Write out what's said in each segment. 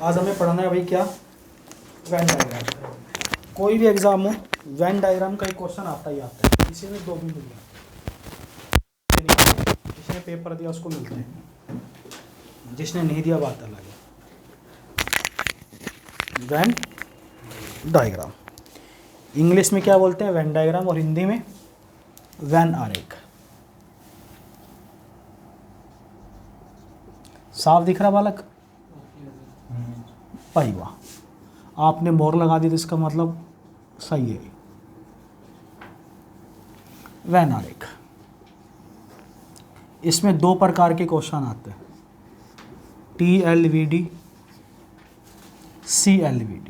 आज हमें पढ़ना है भाई क्या, वेन डायग्राम। कोई भी एग्जाम हो वेन डायग्राम का एक क्वेश्चन आता ही आता है, इसी में 2 भी मिल गया, जिसने पेपर दिया उसको मिलता है, जिसने नहीं दिया बात अलग है। वेन डायग्राम इंग्लिश में क्या बोलते हैं, वेन डायग्राम, और हिंदी में वेन आरेख। साफ दिख रहा बालक? भाई वाह, आपने मोहर लगा दी तो इसका मतलब सही है। वेन आरेख, इसमें 2 प्रकार के क्वेश्चन आते हैं, TLVD, CLVD।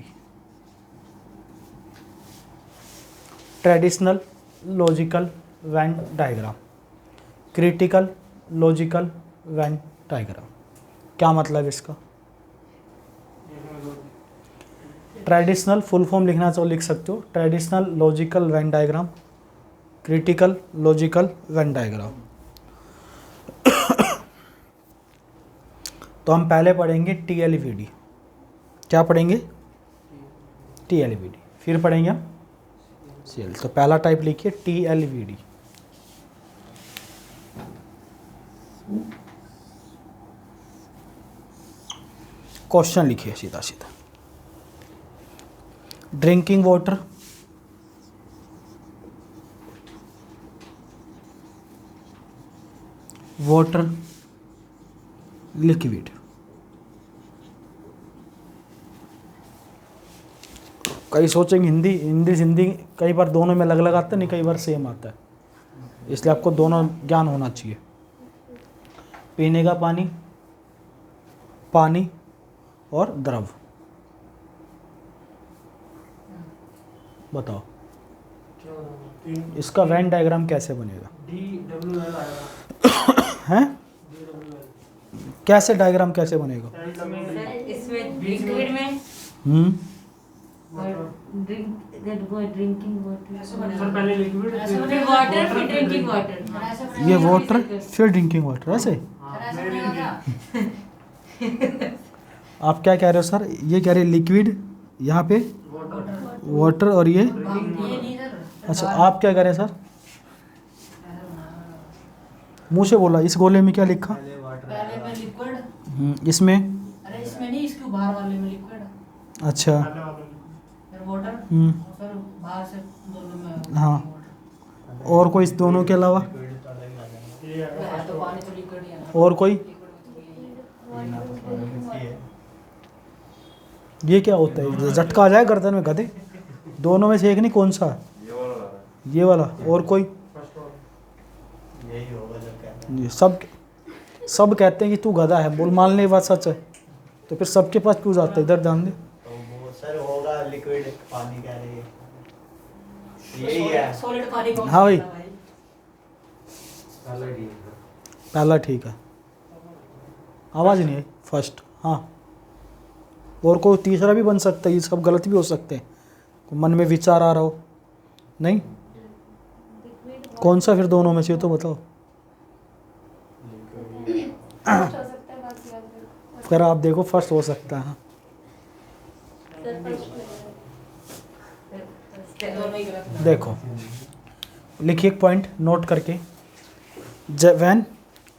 Traditional logical Venn diagram, critical logical Venn diagram. क्या मतलब इसका? ट्रेडिशनल फुल फॉर्म लिखना चाहो लिख सकते हो, traditional logical Venn diagram, critical logical Venn diagram. तो हम पहले पढ़ेंगे TLVD। क्या पढ़ेंगे? TLVD। फिर पढ़ेंगे हम CL। तो पहला टाइप लिखिए TLVD। क्वेश्चन लिखिए सीधा सीधा। Drinking water, water liquid. कई सोचेंगे हिंदी हिंदी कई बार दोनों में अलग अलग आता है, नहीं कई बार सेम आता है, इसलिए आपको दोनों ज्ञान होना चाहिए। पीने का पानी, पानी और द्रव। बताओ इसका वेन डायग्राम कैसे बनेगा? हैं? कैसे डायग्राम कैसे बनेगा? इसमें लिक्विड में ड्रिंकिंग वाटर, पहले लिक्विड फिर वाटर फिर ड्रिंकिंग वाटर। ये वाटर फिर ड्रिंकिंग वाटर, ऐसे? आप क्या कह रहे हो सर? ये कह रहे लिक्विड, यहाँ पे वाटर और ये, अच्छा आप क्या कह रहे हैं सर? मुँह से बोला। इस गोले में क्या लिखा? पहले में लिक्विड, इसमें? अरे इसमें नहीं, इसके बाहर वाले में लिक्विड, अच्छा फिर वाटर, फिर बाहर से दोनों में हाँ। और कोई इस दोनों के अलावा? तो पानी तो लिक्विड ही है ना। और कोई? ये क्या होता है? झटका आ जाए गर्दन में गधे। दोनों में से एक नहीं, कौन सा? ये वाला। और कोई? ये सब कहते हैं कि तू गधा है, बोल मान ले बात सच है, तो फिर सबके पास क्यों जाता है? इधर ध्यान दे। तो सर होगा लिक्विड पानी कह रही है, यही है। सॉलिड पानी कौन हाँ भाई। सा है पहला ठीक है, आवाज़ नहीं आई फर्स्ट। हाँ, और कोई तीसरा भी बन सकता है, ये सब गलत भी हो सकते हैं, मन में विचार आ रहा हो। नहीं, कौन सा फिर दोनों में से तो बताओ। फिर आप देखो फर्स्ट हो सकता है। दोनों ही गलत है। देखो लिखिए एक पॉइंट नोट करके, when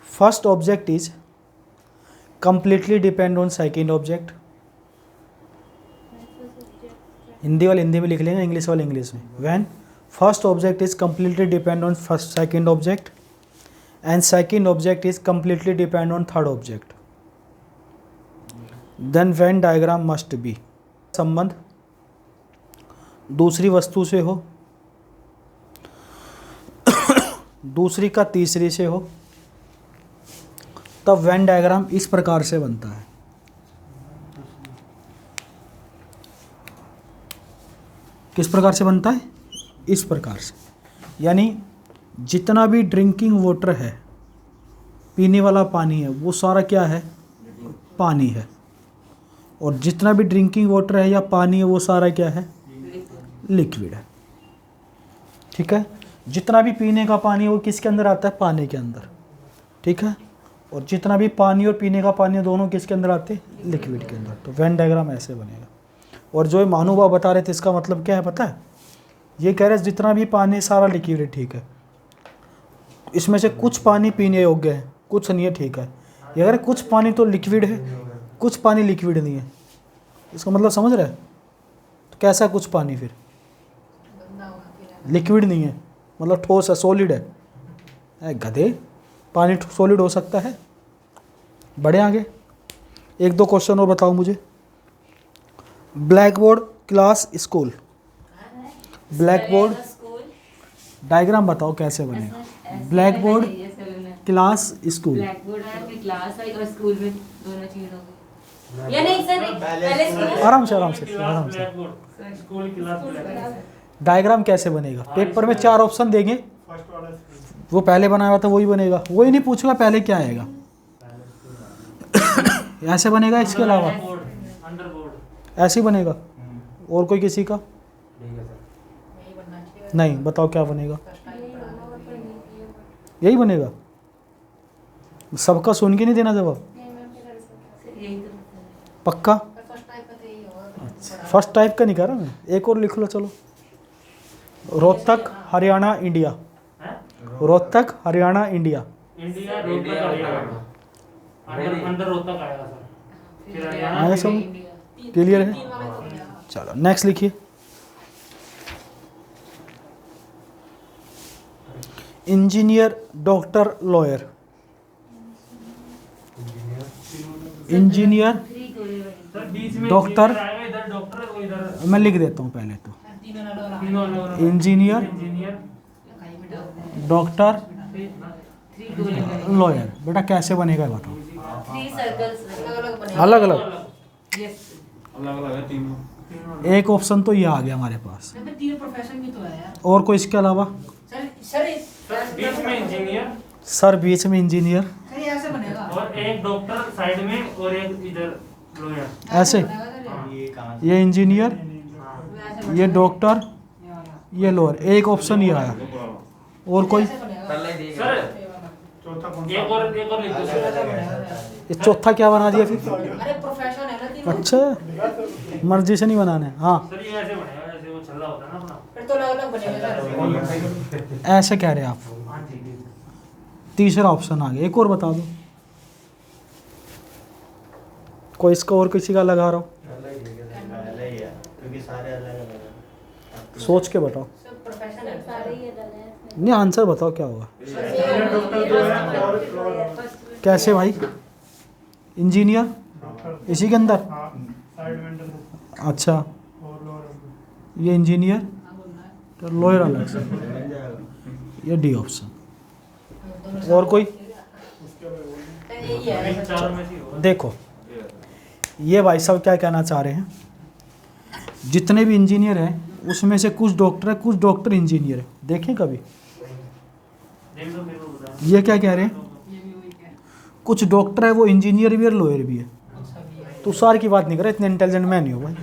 first object is completely depend on second object. Hindi वाले हिंदी में लिख लेंगे, इंग्लिश वाले इंग्लिश में। When first object is completely depend on first second object and second object is completely depend on third object, then Venn diagram must be. संबंध दूसरी वस्तु से हो, दूसरी का तीसरी से हो, तब वेन डायग्राम इस प्रकार से बनता है। किस प्रकार से बनता है? इस प्रकार से। यानी जितना भी ड्रिंकिंग वाटर है, पीने वाला पानी है, वो सारा क्या है? पानी है। और जितना भी ड्रिंकिंग वाटर है या पानी है, वो सारा क्या है? लिक्विड है। ठीक है। जितना भी पीने का पानी है वो किसके अंदर आता है? पानी के अंदर। ठीक है। और जितना भी पानी और पीने का पानी है दोनों किसके अंदर आते हैं, लिक्विड के अंदर। तो वेन डायग्राम ऐसे बनेगा। और जो महानुभाव बता रहे थे इसका मतलब क्या है पता है, ये कह रहे हैं जितना भी पानी सारा लिक्विड है, ठीक है, इसमें से कुछ पानी पीने योग्य है, कुछ नहीं है, ठीक है। ये अगर कुछ पानी तो लिक्विड है, कुछ पानी लिक्विड नहीं है, इसका मतलब समझ रहे हैं। तो कैसा कुछ पानी फिर, लिक्विड नहीं है मतलब ठोस है, सॉलिड है। गधे, पानी सॉलिड हो सकता है। बढ़े आगे, एक दो क्वेश्चन और बताओ मुझे। Black board, class, school. Black board school, diagram बताओ कैसे बनेगा। Black board, class, school. Black board है, फिर क्लास है और स्कूल में दोनों चीज होगी। या नहीं सर, पहले स्कूल, आराम से आराम से आराम से। स्कूल क्लास डायग्राम कैसे बनेगा, पेपर में 4 ऑप्शन देंगे, वो पहले बनाया हुआ था वही बनेगा, वही नहीं पूछूंगा पहले क्या आएगा। ऐसे बनेगा, इसके अलावा अंडर बोर्ड ऐसे ही बनेगा। और कोई किसी का यही बनना चाहिए। नहीं, बताओ क्या बनेगा। फर्स्ट टाइम यही बनेगा, सबका सुन के नहीं देना जवाब, यही तो बता रहे पक्का। फर्स्ट टाइप का तो यही होगा। फर्स्ट टाइप का नहीं कह रहा मैं, एक और लिख लो चलो। Rohtak, Haryana, India. Rohtak, Haryana, India. India Rohtak Haryana under under Rohtak आएगा सर, फिर हरियाणा आया सब, हैं। क्लियर है। तीन वाले तो हो गया। चलो नेक्स्ट लिखिए। Engineer, doctor, lawyer. Engineer, three गोले बने। सर बीच में डॉक्टर, इंजीनियर आएगा, इधर डॉक्टर और इधर मैं लिख देता हूँ पहले तो। तीनों अलग अलग तीनों अलग इंजीनियर, इंजीनियर कहीं में डाल दें। डॉक्टर, थ्री गोले बने। लॉयर। बेटा कैसे बनेगा ये बताओ। थ्री सर्कल्स अलग अलग बने। अलग अलग। यस, अलग अलग है तीनों। एक ऑप्शन तो ये आ गया हमारे पास, तो तीनों प्रोफेशन भी तो है यार। और कोई इसके अलावा। सर सर सर बीच में इंजीनियर सर बीच में इंजीनियर, सर ये ऐसे बनेगा। और एक डॉक्टर साइड में और एक इधर लॉयर। ऐसे बनेगा सर ये कहाँ से? ये इंजीनियर, ऐसे ये डॉक्टर, ये वाला। ये लॉयर। एक ऑप्शन ये आया, और कोई। ऐसे बनेगा। सर ये वाला। एक और लिख दो ऐसे सर। बनेगा। ये चौथा क्या बना दिया फिर। अरे प्रोफेशन है ना तीनों। अच्छा, मर्जी से नहीं बनाने। हाँ, सर ये ऐसे बनेगा जैसे वो छल्ला होता है ना अपना। फिर तो अलग अलग बनेगा सर। ऐसे कह रहे हैं आप। हाँ ठीक है। तीसरा ऑप्शन आ गया, एक और बता दो। कोई इसका और किसी का लगा रहा हो, पहले ही है क्योंकि सारे अलग अलग हैं। सोच के बताओ। सब प्रोफेशन है सारे ये डाले हैं इसमें। नहीं, आंसर बताओ क्या होगा। फर्स्ट कैसे भाई, इंजीनियर इसी के अंदर। अच्छा, ये इंजीनियर, हाँ बोलना है। तो लॉयर अलग से, बन जाएगा। ये डी ऑप्शन। दोनों और कोई। सर यही है इन चारों में से ही होगा। देखो ये भाई साहब क्या कहना चाह रहे हैं, जितने भी इंजीनियर हैं उसमें से कुछ डॉक्टर है, कुछ डॉक्टर इंजीनियर है। देखें कभी, देख लो फिर वो बताओ। ये क्या कह रहे हैं, ये भी वही है। कुछ डॉक्टर है वो इंजीनियर भी है, लॉयर भी है। अच्छा भी है। तो सार की बात नहीं कर रहा, इतने इंटेलिजेंट मैं नहीं हूँ भाई।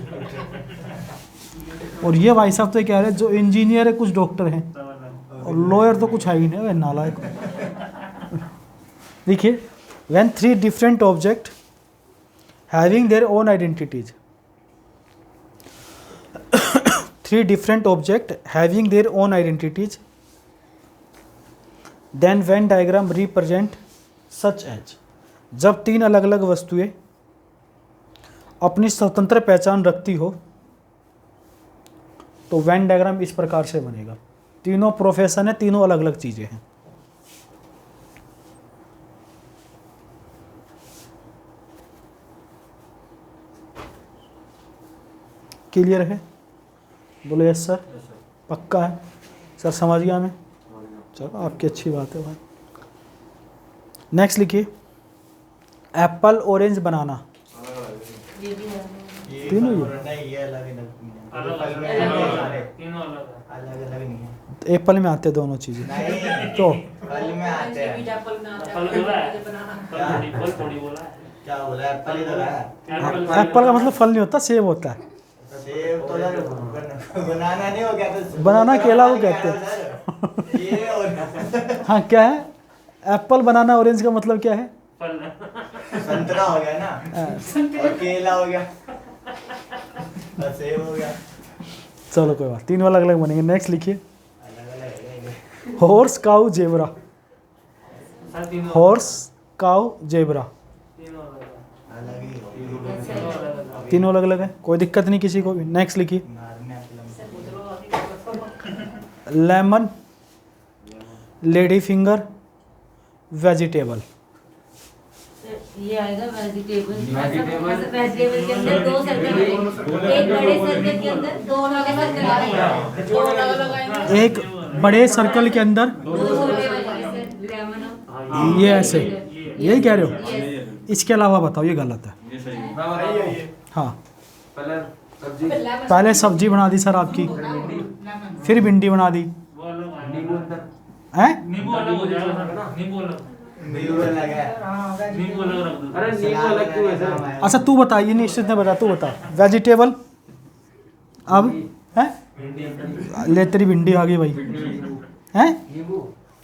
और ये भाई साहब तो कह रहे हैं जो इंजीनियर है कुछ डॉक्टर हैं, और लॉयर तो कुछ है ही नहीं, वह नालायक। देखिए, when 3 different object having their own identities, 3 different object having their own identities, then Venn diagram represent such as, जब 3 अलग अलग वस्तुएं अपनी स्वतंत्र पहचान रखती हो तो वेन डायग्राम इस प्रकार से बनेगा। तीनों प्रोफेशन है, तीनों अलग अलग चीजें हैं। क्लियर है, बोलो यस सर, पक्का है सर, समझ गया मैं। चलो आपकी अच्छी बात है भाई। नेक्स्ट लिखिए, एप्पल, ऑरेंज, बनाना। ये भी है। ये तीनों ही? नहीं, ये अलग अलग अलग फल में अलग अलग सारे तीनों अलग है। अलग अलग नहीं है। एप्पल में आते दोनों चीजें। नहीं, तो फल में आते हैं। बीज एप्पल में आता फल है। बोला है। बनाना। फल थोड़ी बोला है। क्या बोला, एप्पल ही तो है। एप्पल का मतलब फल नहीं होता, सेब होता है। सेब तो यार बनाना नहीं हो गया तो बनाना केला को कहते हैं। ये और हाँ क्या है, एप्पल, बनाना, ऑरेंज का मतलब क्या है। फल संतरा हो गया ना, और केला हो गया, और सेब हो गया। चलो कोई बात, तीनों अलग अलग बनेंगे। नेक्स्ट लिखिए, अलग अलग है। हॉर्स काऊ जेबरा। सर तीनों हॉर्स काऊ जेबरा तीनों अलग है। अलग ही हो तीनों अलग है। तीनों अलग अलग है, कोई दिक्कत नहीं किसी को भी। नेक्स्ट लिखिए, मारने लेमन, लेडी फिंगर, वेजिटेबल। ये आएगा वेजिटेबल। वेजिटेबल के अंदर दो सर्कल बनेंगे, एक बड़े सर्कल के अंदर दो छोटे सर्कल आएंगे, दो अलग आएंगे। एक बड़े सर्कल के अंदर दो छोटे बनेंगे, लेमन। ये ऐसे, यही कह रहे हो? इसके अलावा बताओ, ये गलत है। हाँ, पहले सब्जी बना दी सर आपकी, फिर भिंडी बना दी, वो अलग आएगा। हैं? नींबू अलग हो जाएगा सर, नींबू अलग, नींबू अलग है। नींबू अलग रख दो। अरे नींबू अलग क्यों है सर? अच्छा तू बता, ये निश्चित ने बता, तू बता। वेजिटेबल, अब है ले, तेरी भिंडी आ गई भाई, हैं?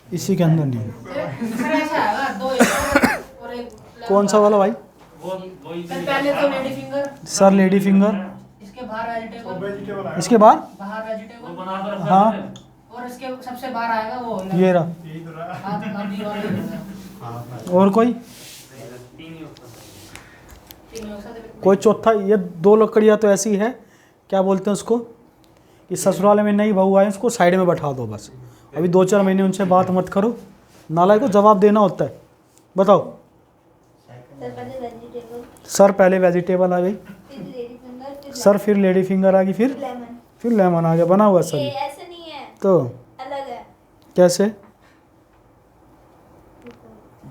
इसी के अंदर नहीं। सर ऐसा आएगा, दो और एक कौन सा वाला भाई? वो वही सर पहले तो lady finger, sir lady finger, इसके बाहर वेजिटेबल, इसके बाद बाहर वो वेजिटेबल, बना कर रखा हाँ। है। और इसके सबसे बाहर आएगा वो ये रहा। आदि वाला ही होगा। और कोई तीन ही होता है। तीनों एक साथ कोई चौथा? ये दो लकड़ियाँ तो ऐसी है, क्या बोलते हैं उसको, कि ससुराल में नई बहू आए उसको साइड में बैठा दो बस। अभी 2-4 महीने उनसे बात मत करो, नालायक को जवाब देना होता है। बताओ सर पहले वेजिटेबल, सर, पहले वेजिटेबल आ गई फिर लेडी फिंगर, फिर सर, फिर लेडी फिंगर आ गई, लेमन। फिर लेमन आ गया। बना हुआ सर ये ये। ऐसे नहीं है, तो अलग है। कैसे?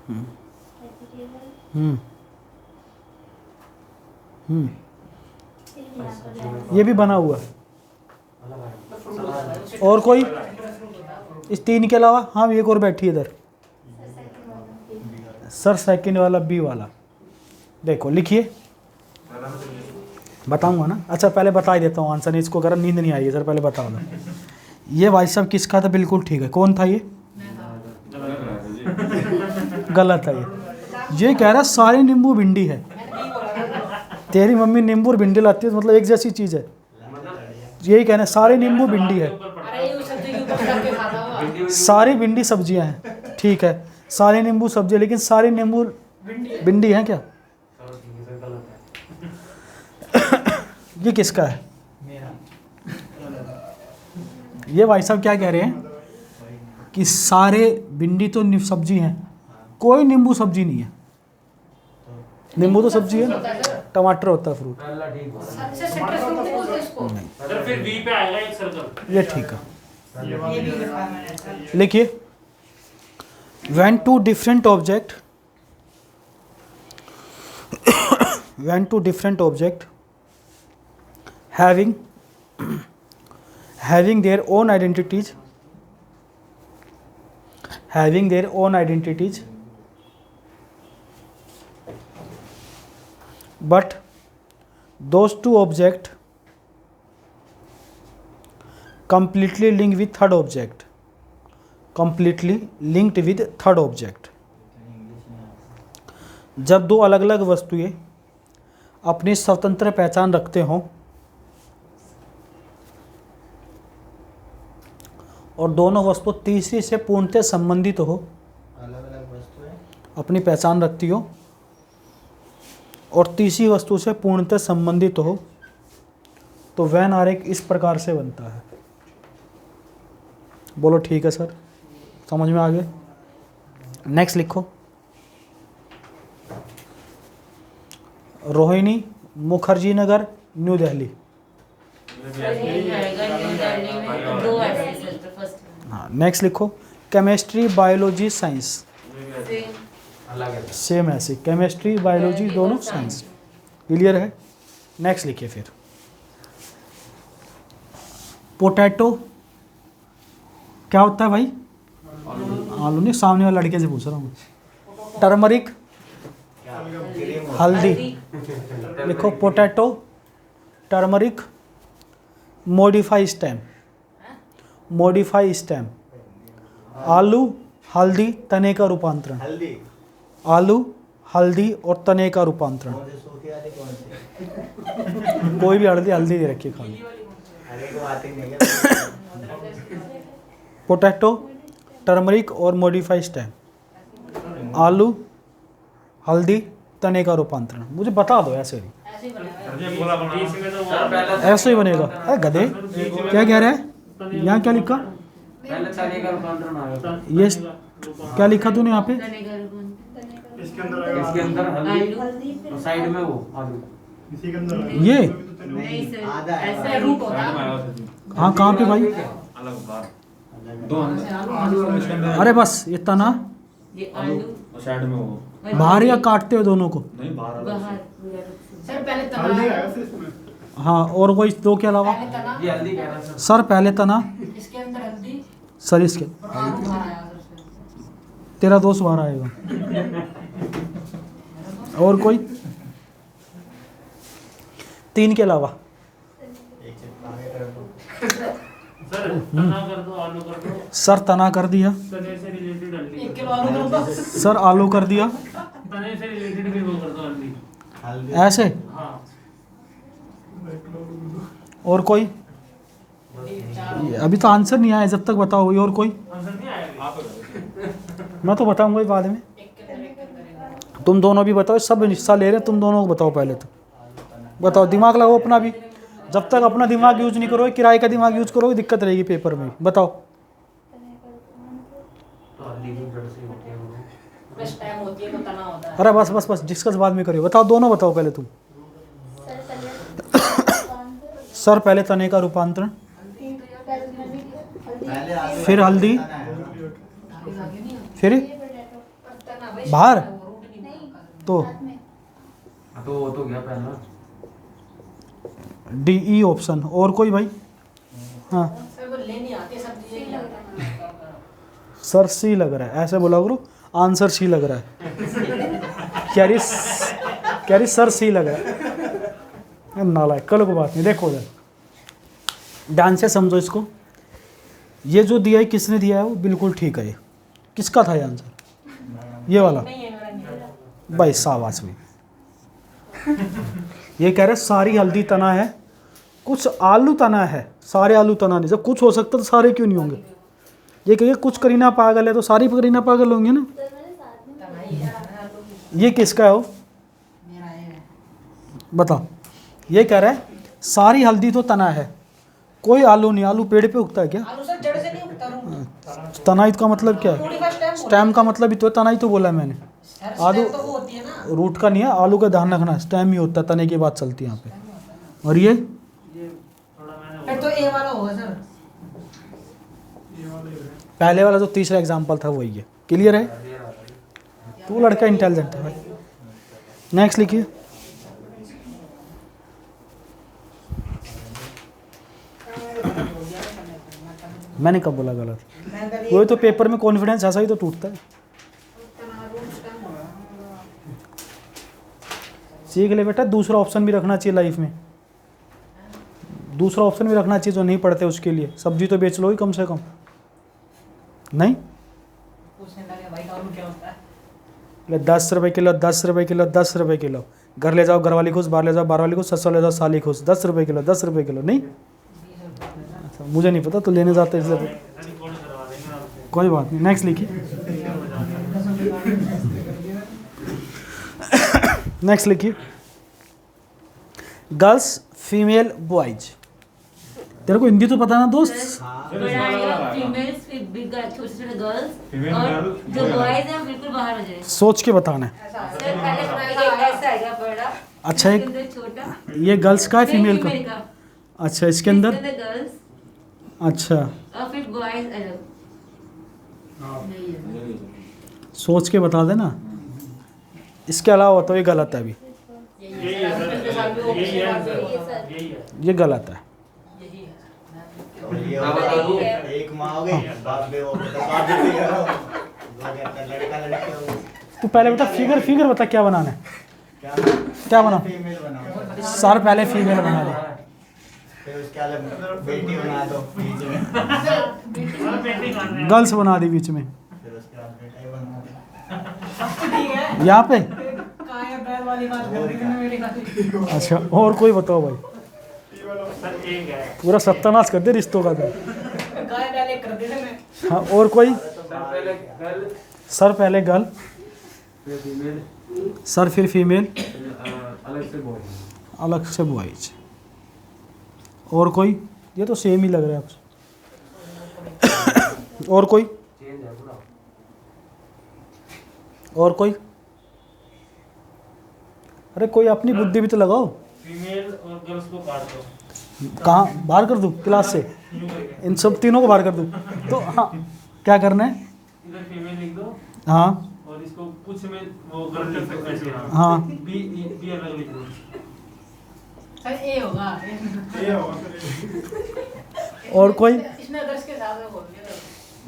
वेजिटेबल, हम्म हम्म, फिर यहाँ पर लेमन। ये भी बना हुआ। और कोई इस तीन के अलावा? हाँ, एक और बैठी है इधर, सर सेकंड वाला बी वाला। देखो लिखिए, बताऊंगा ना। अच्छा पहले बता ही देता हूँ आंसर, नहीं इसको करा, नींद नहीं आई है सर, पहले बता दो। ये भाई साहब किसका था? बिल्कुल ठीक है। कौन था ये? गलत है ये कह रहा है सारे नींबू भिंडी है। तेरी मम्मी नींबू और भिंडी लाती है तो मतलब एक जैसी चीज़ है। यही कहना है सारे नींबू भिंडी है, अरे ये सब्जी के ऊपर रख के खाता हुआ सारी भिंडी सब्जियां हैं। ठीक है, सारे नींबू सब्जी, लेकिन सारे नींबू भिंडी हैं क्या? ये किसका है? ये भाई साहब क्या कह रहे हैं कि सारे भिंडी तो सब्जी हैं, कोई नींबू सब्जी नहीं है। नींबू तो सब्जी है, टमाटर होता है फ्रूट। सबसे सिट्रस फ्रूट बोलते हैं इसको। सर फिर बी पे आएगा एक सर्कल। ये ठीक है। ये भी लिखा है मैंने सर। लिखिए, when two different object having their own identities, but those two objects completely linked with third object, जब दो अलग अलग वस्तुएं अपनी स्वतंत्र पहचान रखते हों और दोनों वस्तु तीसरी से पूर्णतः संबंधित हो, अलग अलग वस्तुएं अपनी पहचान रखती हो और तीसरी वस्तु से पूर्णतः संबंधित हो, तो वैन आरेख इस प्रकार से बनता है। बोलो ठीक है सर, समझ में आ गया? नेक्स्ट लिखो, रोहिणी मुखर्जी नगर, न्यू दिल्ली। यही आएगा न्यू दिल्ली में, दो ऐसे सर फर्स्ट। हाँ, नेक्स्ट लिखो, chemistry biology science, same. Same ऐसे, केमिस्ट्री बायोलॉजी दोनों साइंस। क्लियर है? नेक्स्ट लिखिए फिर, पोटैटो क्या होता है भाई? आलू नहीं, सामने वाले लड़के से पूछ रहा हूँ। टर्मरिक, हल्दी। लिखो पोटैटो, टर्मरिक, मॉडिफाई स्टेम, आलू, हल्दी, तने का रूपांतरण। हल्दी, आलू, हल्दी और तने का रूपांतरण। कौन से सूखे आते कौन से? कोई भी हल्दी हल्दी दे रखी है खाली। अरे को आते नहीं है। पोटैटो, टर्मरिक और मॉडिफाइड स्टेम। आलू, हल्दी, तने का रूपांतरण। मुझे बता दो ऐसे ही, ऐसे ही बनाया है। इसमें तो ऐसे ही बनेगा। अरे गधे, क्या कह रहा है? यहाँ क्या लिखा? पहले तने का रूपांतरण आएगा। ये क्या लिखा तूने यहाँ पे? तने का रूपांतरण। इसके अंदर हल्दी हल्दी फिर और साइड में वो आलू। ये नहीं सर, आधा है। ऐसा रूट रूट होता है। हाँ, कहाँ पे भाई? अरे बस ये तना ये आलू साइड में वो बाहर या काटते हो दोनों को? नहीं बाहर वाला बाहर सर पहले तना हाँ, और कोई दो के अलावा? पहले तना ये हल्दी कह रहा सर। सर पहले तना, इसके अंदर हल्दी सर इसके, और आलू बाहर आया सर से। तेरा दोस्त बाहर आएगा। और कोई? तीन के अलावा? एक चिपका के कर दो। सर तना कर दो, आलू कर दो, सर तना कर दिया, तने से रिलेटेड हल्दी 1 किलो आलू करो बस। सर आलू कर दिया, तने से रिलेटेड भी वो कर दो हल्दी। हल्दी ऐसे। हाँ और कोई? ये अभी तो आंसर नहीं आया, जब तक बताओ। और कोई? आंसर नहीं आएगा। मैं तो बताऊंगा ही बाद में। एक के अंदर तुम दोनों भी बताओ, सब हिस्सा ले रहे हैं, तुम दोनों को बताओ पहले तो। बताओ, दिमाग लगाओ अपना भी। जब तक अपना दिमाग यूज नहीं करोगे, किराए का दिमाग यूज करोगे, दिक्कत रहेगी पेपर में। बताओ। तो हल्दी की जड़ से होती है वो। बस टाइम होती है तो तना होता है। अरे बस बस बस, डिस्कस बाद में करियो। बताओ, दोनों बताओ पहले तुम। सर पहले सर पहले तने का रूपांतरण, पहले आलू फिर हल्दी, तना है। फिर पोटैटो तना भाई बाहर वो रूट नहीं नहीं तो साथ में तो वो तो गया पहला। D E option. और कोई भाई? हाँ सर वो ले नहीं आती सब्जी ये लगता है। सर सी लग रहा है, ऐसे बोला करो। आंसर सी लग रहा है। कह रही सर सी लग रहा है। नालायक, कल को बात नहीं। देखो उधर ध्यान से समझो इसको। ये जो दिया है, किसने दिया है? वो बिल्कुल ठीक है। ये किसका था ये आंसर? ये वाला नहीं है मेरा नहीं। भाई, शाबाश भाई। ये कह रहे सारी हल्दी तना है, कुछ आलू तना है, सारे आलू तना नहीं। जब कुछ हो सकता तो सारे क्यों नहीं होंगे? ये कहिए कुछ करीना पागल है तो सारी करीना पागल होंगे ना। सर मैंने साथ में तना ही है आलू ये किसका है? वो मेरा है। बताओ। ये कह रहा है सारी हल्दी तो तना है, कोई आलू नहीं। आलू पेड़ पे उगता है क्या? आलू सर जड़ से नहीं उगता रूट। तनाई का मतलब क्या है? पूरी का स्टेम स्टेम का मतलब ही तो है, तनाई तो बोला है मैंने। आलू तो वो होती है ना। रूट का नहीं है, आलू का ध्यान रखना। स्टेम ही होता है, तने की बात चलती है यहाँ पे। और ये थोड़ा मैंने फिर तो ए वाला होगा सर। पहले वाला जो तीसरा एग्जाम्पल था वही है। क्लियर है? तू लड़का इंटेलिजेंट है भाई। नेक्स्ट लिखिए। मैंने कब बोला गलत? वही तो पेपर में कॉन्फिडेंस ऐसा ही तो टूटता है। सीख ले बेटा, दूसरा ऑप्शन भी रखना चाहिए लाइफ में। दूसरा ऑप्शन भी रखना चाहिए जो नहीं पढ़ते उसके लिए। सब्जी तो बेच लो ही कम से कम। नहीं पूछने लगे भाई आलू क्या होता है। ले 10 रुपए किलो, 10 रुपए किलो, 10 रुपए किलो। घर ले जाओ, घर वाली खुश, बाहर ले जाओ, बाहर वाली खुश, ससुर ले जाओ, साली खुश। 10 रुपए किलो, 10 रुपए किलो। नहीं, अच्छा, मुझे नहीं पता, तो लेने जाते इसलिए। रिकॉर्ड करवा देंगे आपसे। कोई बात नहीं, नेक्स्ट लिखिए। नेक्स्ट लिखिए। Girls, female, boys. तेरे को हिंदी तो पता ना दोस्त? फीमेल्स, छोटे छोटे गर्ल्स, और जो बॉयज हैं बिल्कुल बाहर हो जाए। सोच के बताना है। सर पहले बनाइए, ऐसा आएगा बड़ा। अच्छा, इसके अंदर छोटा। ये गर्ल्स का है, फीमेल का? का। अच्छा, इसके अंदर गर्ल्स अच्छा, और फिर बॉयज अलग। सोच के बता देना। इसके अलावा तो ये गलत है। अभी यही है सर, यही है सर, यही है। ये गलत है। और ये होगा एक माँ हो गई, बाप बे वो बाप बे फिगर हो, वो कहता है लड़का लड़की हो गई। तू पहले बता, फिगर बता क्या बनाना है। क्या बना? फीमेल बनाओ, सर पहले फीमेल बना दे। फिर उसके बाद बेटी बना दो बीच में, और पेंटिंग कर रहे हैं। गर्ल्स बना दी बीच में। फिर उसके बाद बेटा ही बना दो। यहाँ पे वाली बात कर दी तुमने मेरी खाली। अच्छा और कोई बताओ भाई, सर एक है। पूरा सत्यानाश कर दे रिश्तों का तो। गाय डाले कर दी तुमने। हाँ और कोई, पहले गर्ल सर पहले गर्ल, फिर फीमेल, सर फिर फीमेल, अलग से बॉय। अलग से बॉयज। और कोई, ये तो सेम ही लग रहा है आपसे। और कोई, चेंज है पूरा। और कोई, अरे कोई अपनी बुद्धि भी तो लगाओ। फीमेल और गर्ल्स को काट दो। कहाँ बाहर कर दूँ क्लास से, यूं करके। इन सब तीनों को बाहर कर दूँ तो हाँ क्या करना है, इधर फीमेल लिख दो हाँ और इसको कुछ में वो गर्ल लिख सकते हैं ऐसे। हाँ बी अलग लिख दो। सर ए होगा। और कोई, इसने अदर्स के साथ में बोल दिया।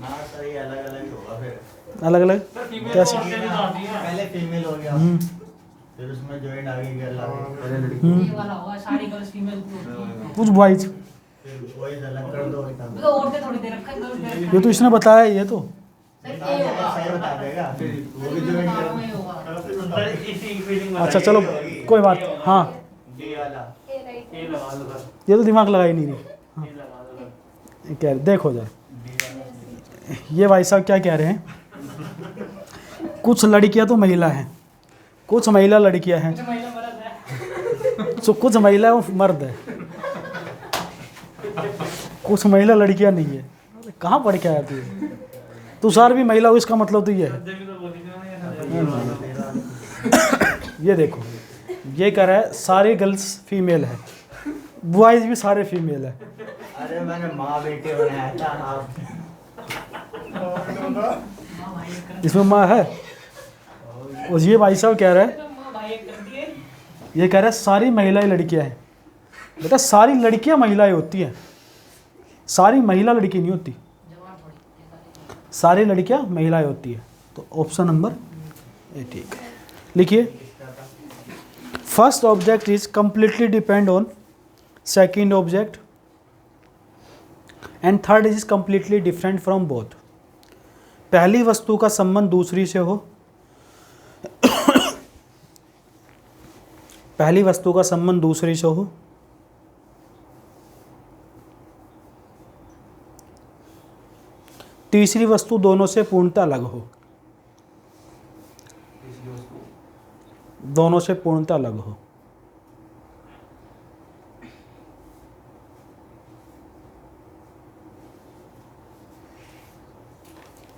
ना सर ये अलग अलग ही होगा फिर। अलग अलग सर फीमेल कैसे? को औरतें भी काटती हैं। पहले फीमेल हो गया, हम्म, फिर उसमें ज्वाइन आ गई गर्ल आ गई, पहले लड़की। ये वाला होगा सारी गर्ल्स फीमेल को होती हैं। कुछ बॉयज, फिर बॉयज अलग कर दो वो तो औरतें थोड़ी देर रखा गर्ल्स देर ये तो इसने बताया ये तो। सर ए होगा। सही बता देगा, फिर वो भी मैं ज्वाइन बता रहा हूँ, कर ए होगा। सर इसी फीलिंग अच्छा चलो कोई बात, हाँ डी वाला। ए राइट ए लगा दो सर। ये तो दिमाग लगा ही नहीं रही। ए लगा दो सर। कह रहे देखो जरा, ये भाई साहब क्या कह रहे हैं, कुछ लड़कियां तो महिला हैं, कुछ महिला लड़कियां हैं, कुछ महिला मर्द है। तो कुछ महिला मर्द है, कुछ महिला लड़कियां नहीं है। अरे कहाँ पढ़ के आया तू, तुषार भी महिला हो, इसका मतलब तो ये है। जब भी तो बोली थी मैंने। ये देखो, ये कह रहा है सारे गर्ल्स फीमेल है, बॉयज भी सारे फीमेल है। अरे मैंने माँ बेटे बनाया था आप। माँ भाई एक कर इसमें माँ है। और ये भाई साहब कह रहा है, माँ भाई एक कर दिए। ये कह रहा है सारी महिलाएं लड़कियां हैं। बेटा सारी लड़कियां महिलाएं होती हैं, सारी महिला लड़की नहीं होती, जवान थोड़ी। सारी लड़कियां महिलाएं होती है। तो ऑप्शन नंबर ए ठीक है। लिखिए, first object is completely depend on second object and third is completely different from both. पहली वस्तु का संबंध दूसरी से हो, पहली वस्तु का संबंध दूसरी से हो, तीसरी वस्तु दोनों से पूर्णतः अलग हो, तीसरी वस्तु दोनों से पूर्णतः अलग हो।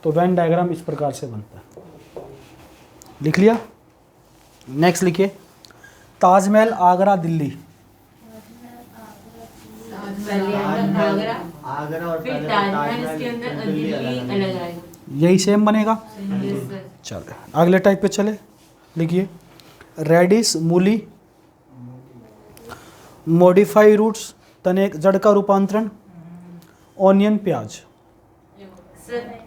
तो वेन डायग्राम इस प्रकार से बनता है। लिख लिया। नेक्स्ट लिखिए, ताजमहल आगरा दिल्ली। पहले अंदर आगरा, आगरा और फिर पहले ताजमहल, इसके अंदर दिल्ली अलग आएगा। यही सेम बनेगा। Yes sir. चलो अगले टाइप पे चले। लिखिए, रेडिश मूली, मॉडिफाई रूट्स तने जड़ का रूपांतरण, ऑनियन प्याज। सर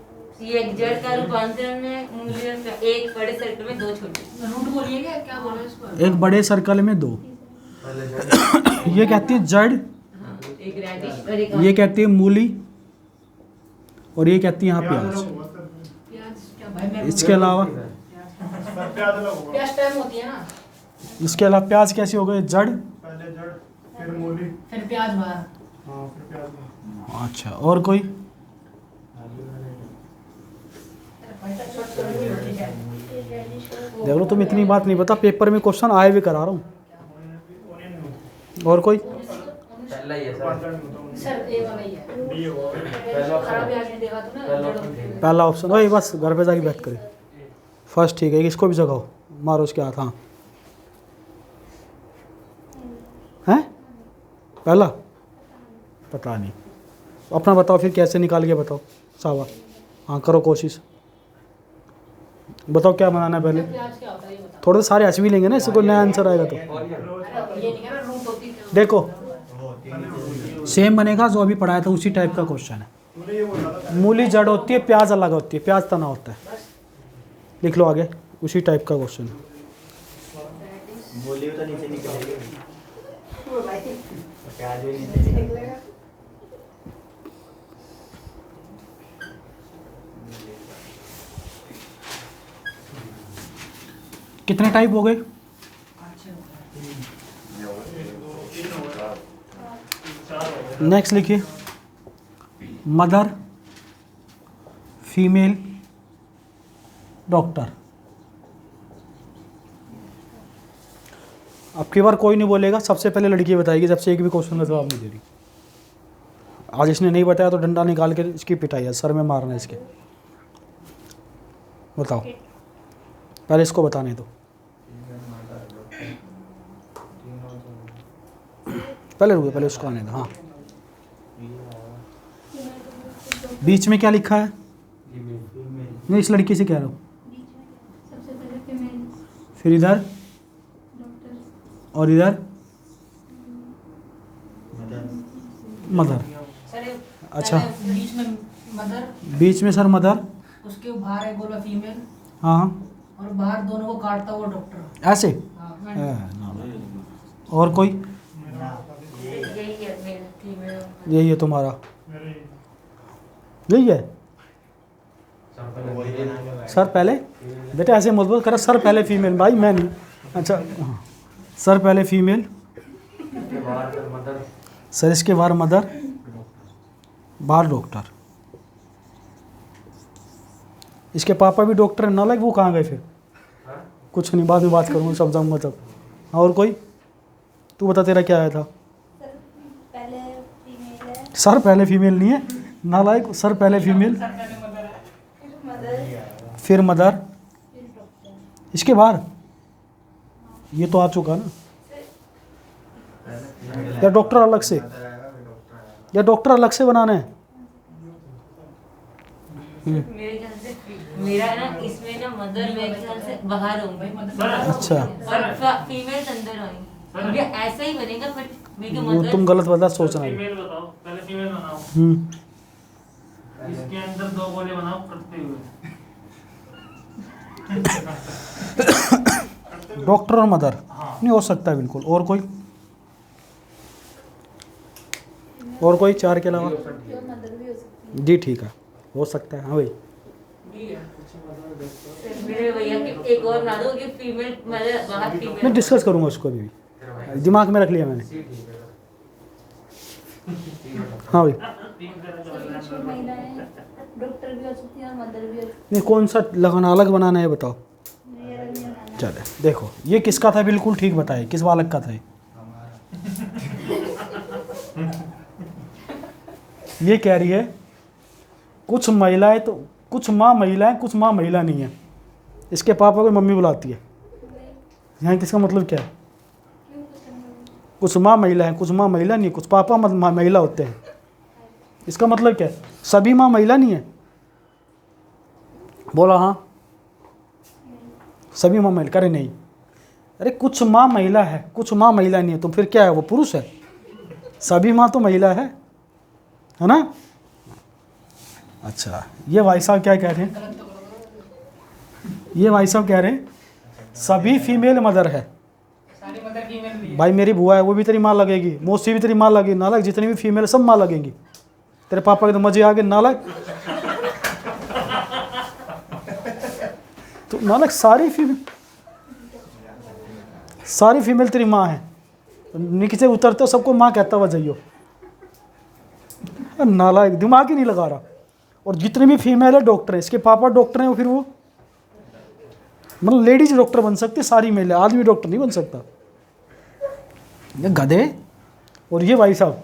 ये एक जड़ का रूपांतरण है, मूल्य का एक बड़े सर्कल में दो छोटे। रूट बोलिए क्या बोल रहे हैं इसको? एक बड़े सर्कल में दो। पहले जड़, ये कहती है जड़, हाँ, एक रेडिश और एक ये कहती है मूली, और ये कहती है यहाँ प्याज। प्याज क्या भाई मैं इसके अलावा प्याज टाइम होती है ना, इसके अलावा प्याज कैसी हो गई, जड़। पहले जड़ फिर मूली, फिर प्याज बाहर। हाँ फिर प्याज। अच्छा और कोई, देख लो तुम इतनी बात नहीं पता, पेपर में क्वेश्चन आए भी करा रहा हूँ। और कोई, पहला ही है सर। सर ए वाला ही है। डी होगा। पहला खराब ऑप्शन, प्याज नहीं देगा तो ना पहला जड़ ऑप्शन होती है। पहला ऑप्शन वही, बस घर पे जाके बात करें। फर्स्ट ठीक है, इसको भी जगाओ, मारो उसके हाथ। हाँ हैं, पहला पता नहीं, अपना बताओ फिर कैसे निकाल के बताओ। सावा, हाँ करो कोशिश, बताओ क्या बनाना है पहले। प्याज क्या होता है ये बता। थोड़े सारे हंस भी लेंगे ना, इससे कोई नया आंसर आएगा तो। अरे ये नहीं कह रहा रूट होती है। देखो सेम बनेगा, जो अभी पढ़ाया था उसी टाइप का क्वेश्चन है। तूने ये बोला था मूली जड़ होती है, प्याज अलग होती है, प्याज तना होता है। लिख लो आगे, उसी टाइप का क्वेश्चन है। मूली तो नीचे निकलेगी, प्याज भी नीचे निकलेगा। कितने टाइप हो गए, नेक्स्ट लिखिए मदर फीमेल डॉक्टर। अब की बार कोई नहीं बोलेगा, सबसे पहले लड़की बताएगी जब से एक भी क्वेश्चन का जवाब नहीं दे रही। आज इसने नहीं बताया तो डंडा निकाल के इसकी पिटाई है, सर में मारना है इसके। बताओ, पहले इसको बताने दो, पहले रुको, पहले उसको आने दो। हाँ, बीच में क्या लिखा है? मैं इस लड़की से कह रहा हूँ। सबसे पहले फीमेल फिर इधर डॉक्टर, और इधर मदर। सर ये अच्छा। पहले बीच में मदर, बीच में सर मदर, उसके बाहर है बोला फीमेल, हाँ और बाहर दोनों को काटता हुआ डॉक्टर। ऐसे। हाँ ना। और कोई? यही है मेल फीमेल। यही है तुम्हारा, मेरे यही है वही देना है। सर पहले। बेटा ऐसे मत बोल कर, सर पहले फीमेल, भाई मैं नहीं। अच्छा हाँ, सर पहले फीमेल, के बाहर फिर मदर, सर इसके बाहर मदर, बाहर डॉक्टर। इसके पापा भी डॉक्टर है, ना लाइक वो कहाँ गए फिर? हाँ? कुछ नहीं, बाद में बात करूँगा, सब जाऊँगा तब। और कोई? तू बता तेरा क्या आया था? सर पहले फीमेल है, सर पहले फीमेल नहीं है, नालायक। सर पहले फीमेल, फिर मदर, फिर मदर, फिर डॉक्टर। इसके बाहर। ये तो आ चुका ना, या डॉक्टर अलग से, या डॉक्टर अलग से बनाना है? मेरे ख्याल से मेरा ना इसमें ना मदर मेरे ख्याल से बाहर होंगे अच्छा, और फीमेल अंदर होंगे। अब ये ऐसा ही बनेगा बट मेरे वो मदर तुम गलत बता सोचना है। फीमेल बताओ, पहले फीमेल बनाओ, हम्म। इसके अंदर दो गोले बनाओ करते हुए। डॉक्टर और मदर हाँ। नहीं हो सकता बिल्कुल। और कोई? और कोई चार के अलावा? तो मदर भी हो सकती है। जी ठीक है, हो सकता है। हाँ भाई, मेरे भैया के एक और बना दो कि फीमेल मदर बाहर मैं फीमेल। डिस्कस करूंगा उसको अभी भी, दिमाग में रख लिया मैंने। सी ठीक है। हाँ भाई, तीन तरह का बनाना कुछ महिलाएं डॉक्टर भी हो सकती है और मदर भी हो सकती नहीं कौन सा लगाना, अलग बनाना है बताओ। है। ये अलग नहीं बनाना। चले देखो, ये किसका था? बिल्कुल ठीक बताए, किस बालक का था ये? ये कह रही है कुछ महिलाएं तो, कुछ माँ महिलाएं, कुछ माँ महिला नहीं है। इसके पापा को मम्मी बुलाती है। यहाँ किसका मतलब क्या है? क्यों कुछ नहीं? कुछ माँ महिला है, कुछ माँ महिला नहीं है, कुछ पापा महिला होते हैं। इसका मतलब क्या है? सभी माँ महिला नहीं है। बोला हाँ, सभी माँ महिला। करे नहीं, अरे कुछ माँ महिला है, कुछ माँ महिला नहीं है, तो फिर क्या है? वो पुरुष है। सभी माँ तो महिला है ना? अच्छा, ये भाई साहब क्या कह रहे हैं? ये भाई साहब कह रहे हैं सभी फीमेल मदर है। सारी मदर फीमेल भी है। भाई मेरी बुआ है, वो भी तेरी माँ लगेगी, मौसी भी तेरी माँ लगेगी, नालायक। जितनी भी फीमेल है सब माँ लगेंगी। तेरे पापा के तो मजे आ गए, नालायक। तो नालायक सारी फीमेल तेरी माँ है। नीचे उतरते हो सबको माँ कहता हुआ जाइयो। नालायक, दिमाग ही नहीं लगा रहा। और जितने भी फीमेल है डॉक्टर है, इसके पापा डॉक्टर हैं, फिर वो मतलब लेडीज डॉक्टर बन सकती है, सारी महिला, आदमी डॉक्टर नहीं बन सकता। ये गधे। और ये भाई साहब,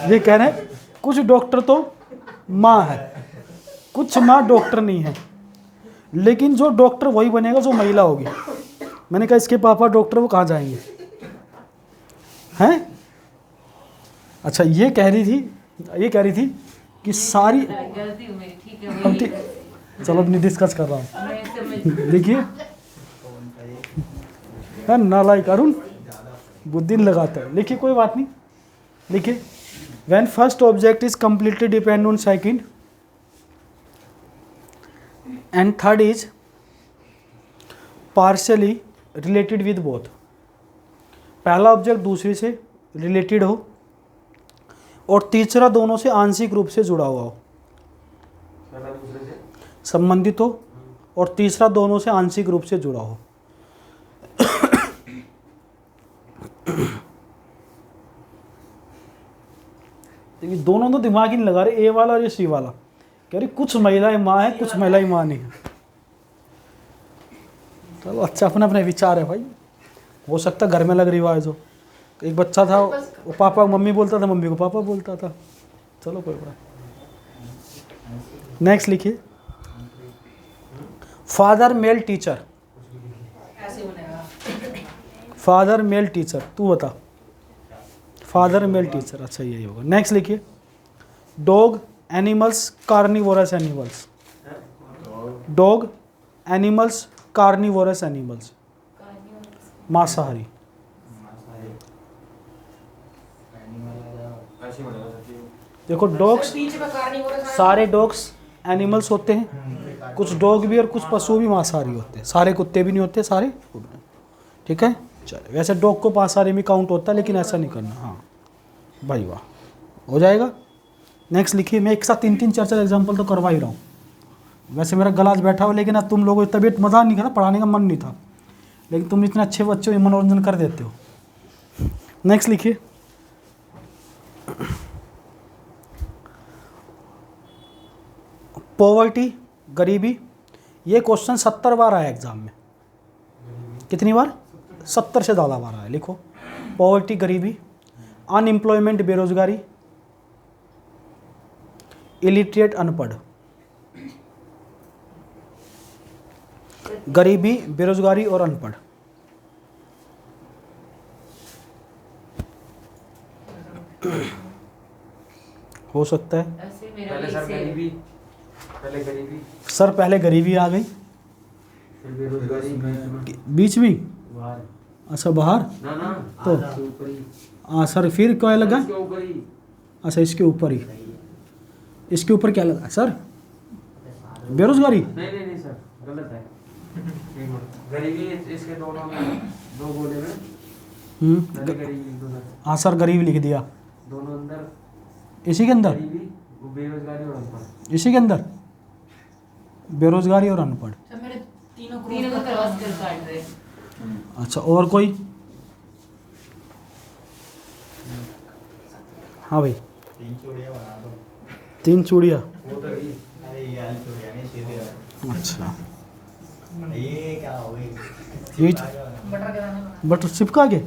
ये कह रहे हैं कुछ डॉक्टर तो माँ है, कुछ माँ डॉक्टर नहीं है, लेकिन जो डॉक्टर वही बनेगा जो महिला होगी। मैंने कहा इसके पापा डॉक्टर, वो कहाँ जाएंगे? हैं? अच्छा, ये कह रही थी कि सारी, गलती हुई मेरी, ठीक है अब वही ठीक, चलो अपनी डिस्कस कर रहा हूँ। मैं समझ देखिए, है नालायक अरुण, बुद्धि लगाता है। लिखिए, कोई बात नहीं, लिखिए। When first object is completely depend on second and third is partially related with both. पहला ऑब्जेक्ट दूसरे से रिलेटेड हो और तीसरा दोनों से आंशिक रूप से जुड़ा हुआ हो, पहला दूसरे से संबंधित हो और तीसरा दोनों से आंशिक रूप से जुड़ा हो। देखिए दोनों तो दिमाग ही नहीं लगा रहे, ए वाला और ये सी वाला। कह रही कुछ महिलाएं माँ है, कुछ महिलाएं माँ नहीं है। चलो अच्छा, अपने अपने विचार है भाई, हो सकता है घर में लग रिवाज हो। एक बच्चा था वो पापा मम्मी बोलता था, मम्मी को पापा बोलता था। चलो कोई बात। नेक्स्ट लिखिए, फादर मेल टीचर। ऐसे बनेगा। फादर मेल टीचर, तू बता। फादर मेल टीचर, अच्छा यही होगा। नेक्स्ट लिखिए, dog animals carnivorous animals. Dog animals carnivorous animals, मांसाहारी। ऐसे बनेगा सच्ची। देखो डॉग्स, बीच में कार्निवोरस सारे डॉग्स एनिमल्स होते हैं, कुछ डॉग भी और कुछ पशु भी मांसाहारी होते हैं। सारे कुत्ते भी नहीं होते, सारे। ठीक है, चलो। वैसे डॉग को मांसाहारी में काउंट होता है, लेकिन ऐसा नहीं करना। हाँ भाई वाह, हो जाएगा। नेक्स्ट लिखिए, मैं एक साथ 3-3 4-4 एग्जाम्पल तो करवा ही रहा हूँ। वैसे मेरा गला आज बैठा हो, लेकिन आज तुम लोगों की तबीयत मज़ा नहीं करा, पढ़ाने का मन नहीं था, लेकिन तुम इतने अच्छे बच्चे हो, मनोरंजन कर देते हो। नेक्स्ट लिखिए, पॉवर्टी, गरीबी। ये क्वेश्चन 70 बार आया एग्जाम में। कितनी बार? 70 से ज़्यादा बार आया। लिखो, पॉवर्टी गरीबी, अनएम्प्लॉयमेंट बेरोजगारी, इलिटरेट अनपढ़। गरीबी, बेरोजगारी और अनपढ़। हो सकता है ऐसे मेरा पहले भी सर सेम। गरीबी, पहले गरीबी, सर, पहले गरीबी आ गई, फिर बेरोजगारी, बीच में। बाहर। अच्छा बाहर, ना ना तो इसके ऊपर ही, हाँ सर, फिर क्या लगा? इसके ऊपर ही। अच्छा इसके ऊपर ही, इसके ऊपर क्या लगा सर? बेरोजगारी। नहीं नहीं नहीं सर, गलत है। गरीबी इसके दोनों में, दो गोले में पहले गरीबी, दोनों हाँ सर, गरीब लिख दिया। दोनों अंदर इसी के अंदर, गरीबी, वो बेरोजगारी और अनपढ़। इसी के अंदर बेरोजगारी और अनपढ़। सब मेरे तीनों तीनों को क्रॉस कर काट रहे। अच्छा, और कोई? हाँ भाई, 3 चूड़ियाँ बना दो। 3 चूड़ियाँ। वो तो ही। अरे ये वाली चूड़ियाँ नहीं, सीधे। अच्छा, ये क्या हो गई? ये बटर के दाने बना। बटर चिपका के?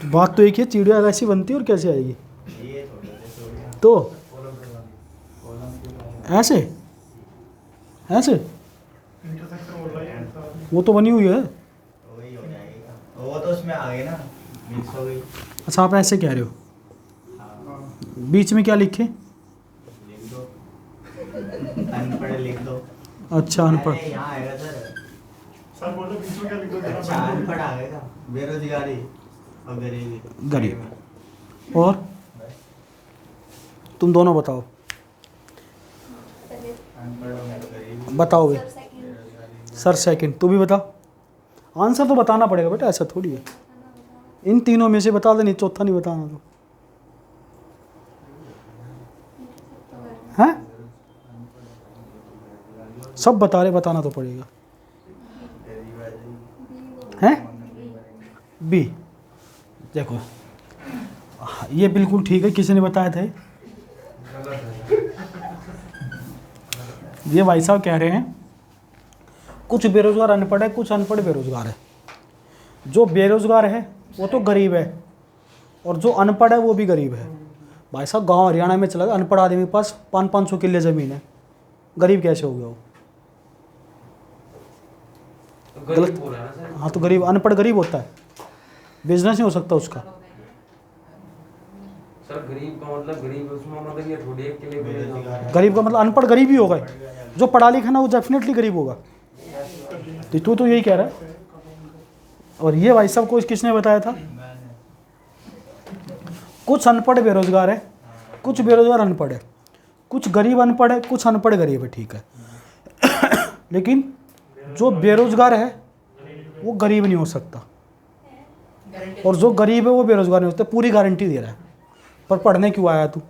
बात तो एक है, चिड़िया ऐसी बनती है और कैसे आएगी? ये छोटे से चूड़ियाँ। तो कॉलम के ऐसे ऐसे इंटरसेक्टर बोल रहा है तो वो तो बनी हुई है। वही हो जाएगी। वो तो उसमें आ गई ना, मिक्स हो गई। अच्छा, आप ऐसे कह रहे हो। हाँ, बीच में क्या लिखे? लिख दो, अनपढ़ लिख दो। अच्छा, अनपढ़। अरे यहाँ आएगा सर। सर बोल रहे बीच में क्या लिख दो? अच्छा, अनपढ़ आएगा, बेरोजगारी और गरीबी। गरीब। और तुम दोनों बताओ, अनपढ़ और गरीबी। बताओ सर भाई। सेकंड सर सेकंड, तू भी बता। आंसर तो बताना पड़ेगा बेटा, ऐसा थोड़ी है। इन तीनों में से बता दे, नहीं चौथा नहीं बताना तो। हैं? सब बता रहे, बताना तो पड़ेगा। हैं? बी। देखो ये बिल्कुल ठीक है, किसी ने बताया था ये? ये भाई साहब कह रहे हैं कुछ बेरोजगार अनपढ़ है, कुछ अनपढ़ बेरोजगार है। जो बेरोजगार है वो तो गरीब है, और जो अनपढ़ है वो भी गरीब है। भाई साहब गांव हरियाणा में चला गया, अनपढ़ आदमी के पास 500-500 किले ज़मीन है, गरीब कैसे हो गया वो? तो गरीब बोला ना सर। हाँ तो गरीब, अनपढ़ गरीब होता है, बिजनेस नहीं हो सकता उसका। सर गरीब का मतलब, गरीब उसमें मतलब ये थोड़ी एक के लिए बेरोजगार। गरीब का मतलब अनपढ़ गरीब ही होगा, जो पढ़ा लिखा ना वो डेफिनेटली गरीब होगा। तो तू तो यही कह रहा है। और ये भाई साहब को किसने बताया था? कुछ अनपढ़ बेरोजगार है, कुछ बेरोजगार अनपढ़ है, कुछ गरीब अनपढ़ है, कुछ अनपढ़ गरीब है, ठीक है। लेकिन जो बेरोजगार है वो गरीब नहीं हो सकता, और जो गरीब है वो बेरोजगार नहीं हो सकता। पूरी गारंटी दे रहा है। पर पढ़ने क्यों आया तू?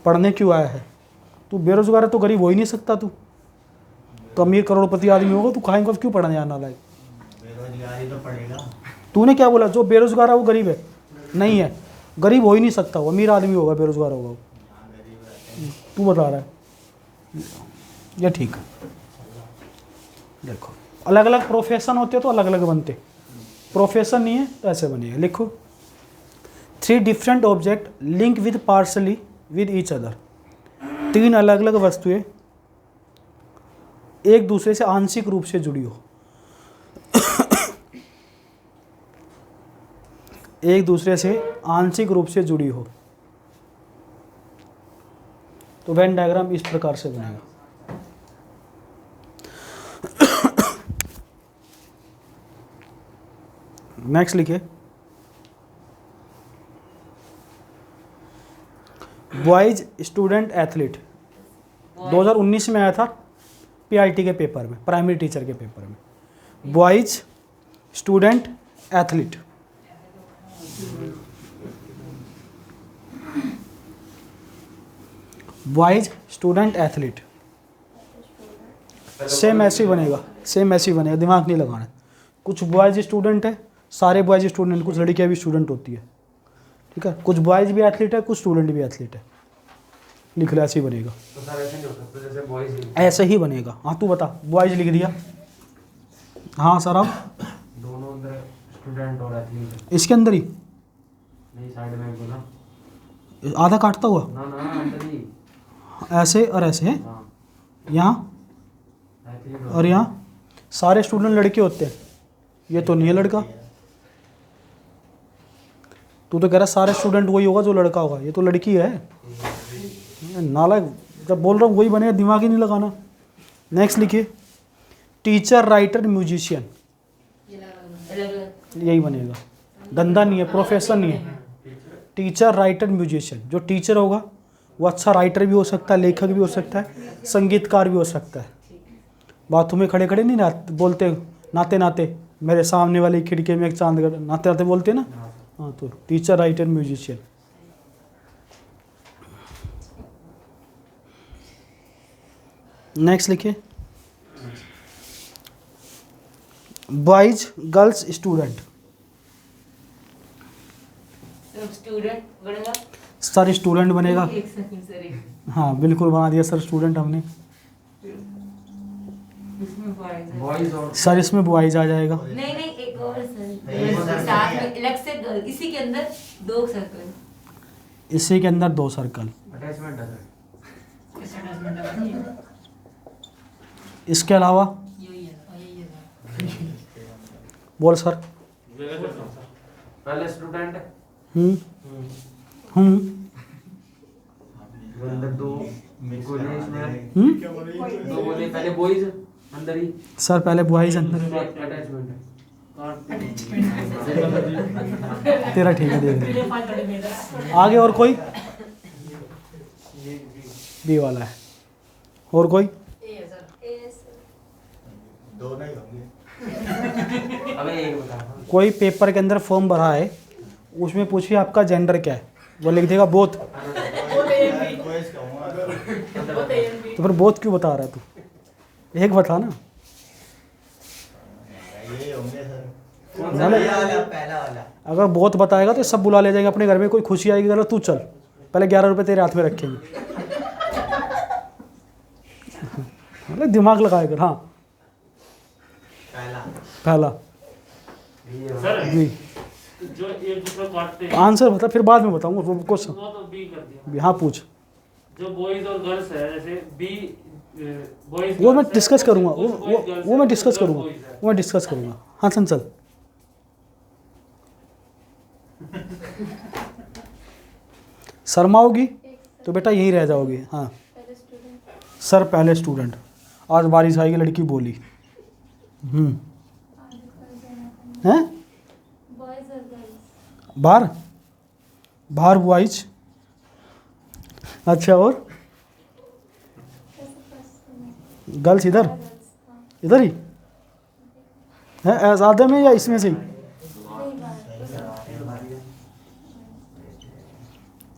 पढ़ने क्यों आया है? तू बेरोजगार है तो गरीब हो ही नहीं सकता तू। तो अमीर करोड़पति आदमी होगा तो खाएंगे क्यों पढ़ने जाना लायक? बेरोजगारी तो पड़ेगा। तूने क्या बोला? जो बेरोजगार है वो गरीब है? नहीं है, गरीब हो ही नहीं सकता, वो अमीर आदमी होगा बेरोजगार होगा वो। तू बता रहा है ये ठीक है। देखो अलग अलग प्रोफेशन होते तो अलग अलग बनते, प्रोफेशन नहीं है तो ऐसे बनेगा। लिखो 3 different object link with partially with each other. 3 अलग अलग वस्तुएं एक दूसरे से आंशिक रूप से जुड़ी हो, एक दूसरे से आंशिक रूप से जुड़ी हो, तो वेन डायग्राम इस प्रकार से बनेगा। नेक्स्ट लिखिए बॉयज स्टूडेंट एथलीट 2019 में आया था पीआईटी के पेपर में, प्राइमरी टीचर के पेपर में। Boys student athlete, boys student athlete same ऐसे ही बनेगा, सेम ऐसे ही बनेगा, दिमाग नहीं लगाना। कुछ बॉयज स्टूडेंट है, सारे बॉयज स्टूडेंट, कुछ लड़कियां भी स्टूडेंट होती है, ठीक है। कुछ बॉयज भी एथलीट है, कुछ स्टूडेंट भी एथलीट है। लिख लो ऐसे ही बनेगा, तो सर ऐसे नहीं हो सकता जैसे बॉयज ऐसे ही बनेगा। हाँ तू बता, बॉयज लिख दिया। हाँ सर अब दोनों अंदर स्टूडेंट और एथलीट, इसके अंदर ही नहीं साइड में बोला आधा काटता हुआ ना ना अंदर ही। ऐसे और ऐसे है, हाँ यहाँ एथलीट और यहाँ सारे स्टूडेंट लड़के होते हैं। ये तो नहीं है लड़का, तू तो कह रहा सारे स्टूडेंट वही होगा जो लड़का होगा, ये तो लड़की है। नालायक, जब बोल रहा हूँ वही बनेगा, दिमाग ही नहीं लगाना। नेक्स्ट लिखिए टीचर राइटर म्यूजिशियन, यही बनेगा। धंधा नहीं है, प्रोफेशन नहीं है। टीचर राइटर म्यूजिशियन, जो टीचर होगा वो अच्छा राइटर भी हो सकता है, लेखक भी हो सकता है, संगीतकार भी हो सकता है। बाथरूम में खड़े खड़े नहीं बोलते नाते नाते मेरे सामने वाली खिड़की में एक चांद, नाते नाते बोलते ना। हाँ तो टीचर राइटर म्यूजिशियन। नेक्स्ट लिखिए बॉयज गर्ल्स स्टूडेंट। स्टूडेंट बनेगा सर स्टूडेंट बनेगा। एक सेकंड सर, एक हाँ बिल्कुल बना दिया सर, स्टूडेंट हमने। इसमें बॉयज है। बॉयज और सर इसमें बॉयज आ जाएगा। नहीं नहीं एक और सर, एक और साथ में अलग से गर्ल, इसी के अंदर 2 सर्कल। इसी के अंदर 2 सर्कल। अटैचमेंट है सर। किस अटैचमेंट है? इसके अलावा यही है, यही है सर। बोल सर। पहले स्टूडेंट हम्म अंदर 2 गोले इसमें, क्या बोले? 2 गोले पहले बॉयज अंदर ही, सर पहले बॉयज अंदर। अटैचमेंट है। तेरा ठीक है, देख ले। आगे और कोई? बी वाला है। और कोई? दोनों ही होंगे। अबे एक बता। कोई पेपर के अंदर फॉर्म भरा है, उसमें पूछिए आपका जेंडर क्या है, वो लिख देगा बोथ। बॉयज कहूँगा। तो फिर बोथ क्यों बता रहा है तू? एक बता ना। यही होंगे सर। वाला? पहला वाला। अगर बोथ बताएगा तो सब बुला ले जाएंगे अपने घर में, कोई खुशी आएगी अगर तू चल, पहले 11 रुपये तेरे हाथ में रखेंगे। मतलब दिमाग लगाए कर। हाँ पहला सर बी। जो एक दूसरे काटते हैं आंसर बता, फिर बाद में बताऊंगा वो क्वेश्चन। वो तो बी कर दिया। हाँ पूछ। जो बॉयज और गर्ल्स है, जैसे बी बॉयज वो मैं डिस्कस करूंगा, वो मैं डिस्कस करूंगा, वो मैं डिस्कस करूंगा। हाँ चल। शर्माओगी तो बेटा यहीं रह जाओगी। हाँ सर पहले स्टूडेंट। आज बारिश आएगी, लड़की बोली। हैं बॉयज और गर्ल्स। बाहर बॉयज। अच्छा और गर्ल्स इधर इधर ही है आज़ादे में या इसमें से ही?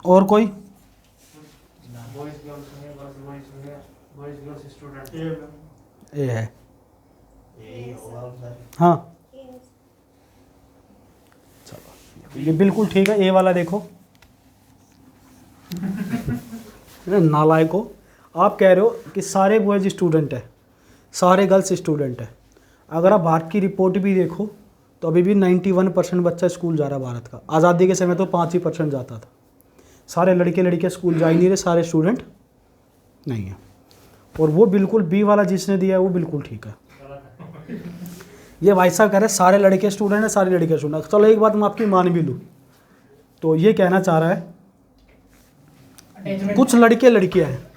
और कोई? बॉयज गर्ल्स होंगे, बॉयज गर्ल्स स्टूडेंट। ए है। यही होगा सर। हाँ चलो ये बिल्कुल ठीक है। ए वाला देखो नालायक हो। आप कह रहे हो कि सारे बॉयज स्टूडेंट है, सारे गर्ल्स स्टूडेंट है। अगर आप भारत की रिपोर्ट भी देखो तो अभी भी 91% बच्चा स्कूल जा रहा है भारत का। आज़ादी के समय तो 5% जाता था। सारे लड़के लड़के स्कूल जा ही नहीं रहे, सारे स्टूडेंट नहीं है। और वो बिल्कुल बी वाला जिसने दिया है वो बिल्कुल ठीक है। ये भाई साहब कह रहे हैं सारे लड़के स्टूडेंट हैं, सारे लड़के स्टूडेंट। चलो एक बात मैं आपकी मान भी लूँ, तो ये कहना चाह रहा है कुछ लड़के लड़कियां हैं,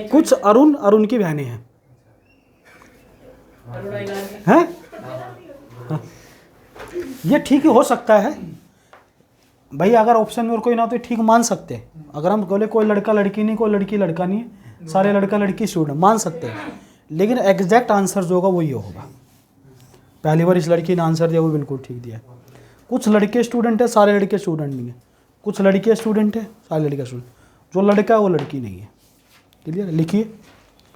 कुछ अरुण की बहनें हैं, हैं? हाँ। ये ठीक हो सकता है भाई। अगर ऑप्शन में और कोई ना हो तो ठीक मान सकते हैं। अगर हम बोले कोई लड़का लड़की नहीं, कोई लड़की लड़का नहीं है, सारे लड़का लड़की स्टूडेंट, मान सकते हैं। लेकिन एग्जैक्ट आंसर जो होगा वो ये होगा। पहली बार इस लड़की ने आंसर दिया वो बिल्कुल ठीक दिया है। कुछ लड़के स्टूडेंट है, सारे लड़के स्टूडेंट नहीं है। कुछ लड़के स्टूडेंट है, सारे लड़के स्टूडेंट। जो लड़का है वो लड़की नहीं है। क्लियर? लिखिए,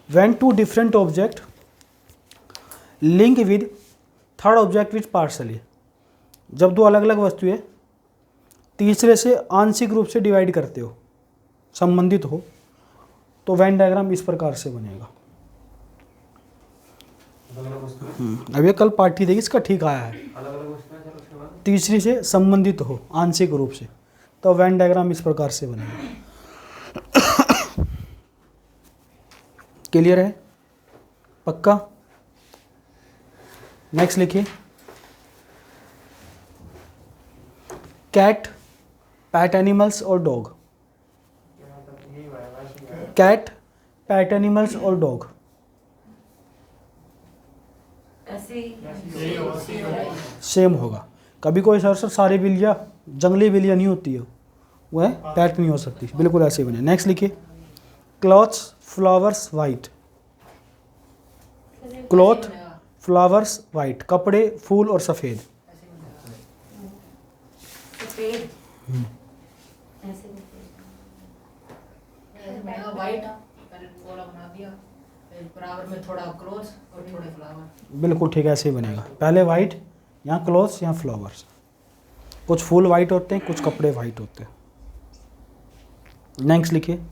when two different object link with third object which partially. जब दो अलग अलग वस्तुएं तीसरे से आंशिक रूप से डिवाइड करते हो, संबंधित हो, तो वेन डायग्राम इस प्रकार से बनेगा। अब ये कल पार्टी देगी, इसका ठीक आया है। तीसरी से संबंधित हो आंशिक रूप से, तो वेन डायग्राम इस प्रकार से बनेगा। क्लियर है? पक्का? नेक्स्ट लिखिए, कैट, पैट एनिमल्स और डॉग। कैट, पैट एनिमल्स और डॉग। ऐसे सेम होगा। कभी कोई सर सारी बिल्लियाँ जंगली बिल्लियाँ नहीं होती है, वह पैट नहीं हो सकती, बिल्कुल ऐसे ही बने। नेक्स्ट लिखिए, clothes, flowers, white. Cloth, flowers, white. कपड़े, फूल और सफ़ेद। सफेद ऐसे वाइट पहले गोला बना दिया, फिर बराबर में थोड़ा क्लोथ और थोड़े फ्लावर। बिल्कुल ठीक, ऐसे ही बनेगा। पहले वाइट, यहाँ क्लॉथ्स, यहाँ फ्लावर्स। कुछ फूल वाइट होते हैं, कुछ कपड़े वाइट होते हैं। नेक्स्ट लिखिए।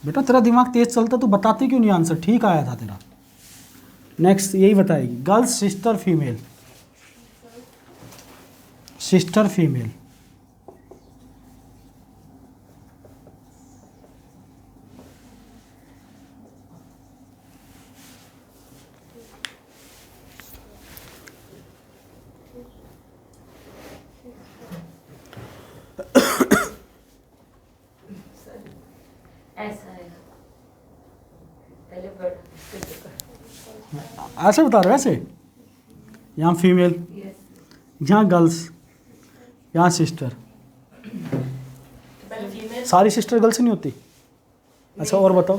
बेटा तेरा दिमाग तेज चलता तो बताते क्यों नहीं आंसर? ठीक आया था तेरा। नेक्स्ट यही बताएगी, girls, sister, female. Sister, female. ऐसा है। पहले बड़ा ऐसे बता रहे हो? ऐसे यहाँ फीमेल, यस यहाँ गर्ल्स, यहाँ सिस्टर। पहले फीमेल, सारी सिस्टर गर्ल्स नहीं होती? अच्छा और बताओ।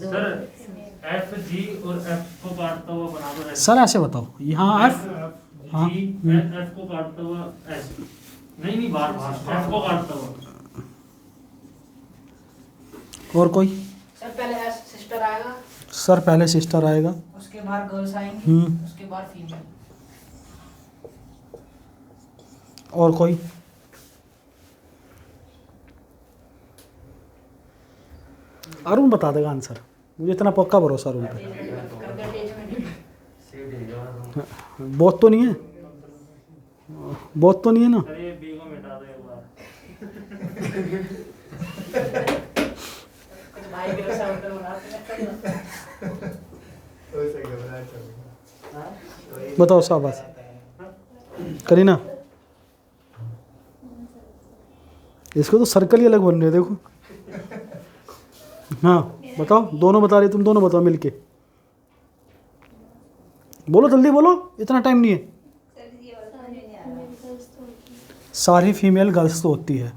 सर एफ जी और एफ को काटता हुआ बराबर है। सर ऐसे बताओ, यहाँ एफ, हाँ, जी एफ को काटता हुआ एस। नहीं बार बार एफ को काटता हुआ। और कोई? सर पहले एस सिस्टर आएगा, सर पहले सिस्टर आएगा, उसके बाद गर्ल्स आएंगी, उसके बाद फीमेल। और कोई? अरुण बता देगा आंसर, मुझे इतना पक्का भरोसा अरुण पे। बहुत तो नहीं है, बहुत तो नहीं है ना? सर ये बी को मिटा दो एक बार। कुछ भाई के रक्षा होटल बनाते हैं। उसे घबरा चल। बताओ शाबाश करीना। इसको तो सर्कल ही अलग बन रहे, देखो। हाँ बताओ, दोनों बता रहे, तुम दोनों बताओ मिलके। बोलो जल्दी बोलो, इतना टाइम नहीं है। सारी फीमेल गर्ल्स तो होती है,